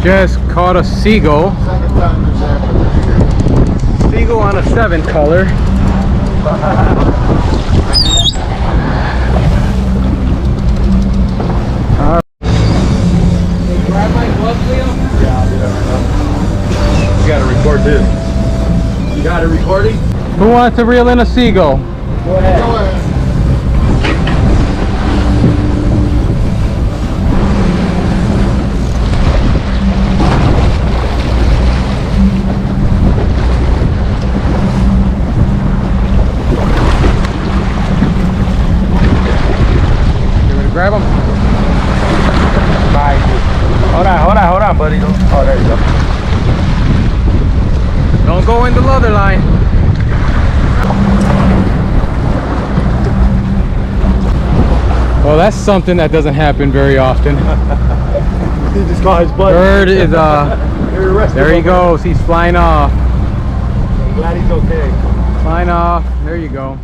Just caught a seagull. Seagull on a 7 color. Grab my glove, Leo? You gotta record this. You got it recording? Who wants to reel in a seagull? Go ahead. You ready to grab him? Bye. Hold on, buddy. Oh, there you go. Don't go in the leather line. Well, that's something that doesn't happen very often. He just caught his buddy. Bird is there he goes. He's flying off. I'm glad he's okay. Flying off. There you go.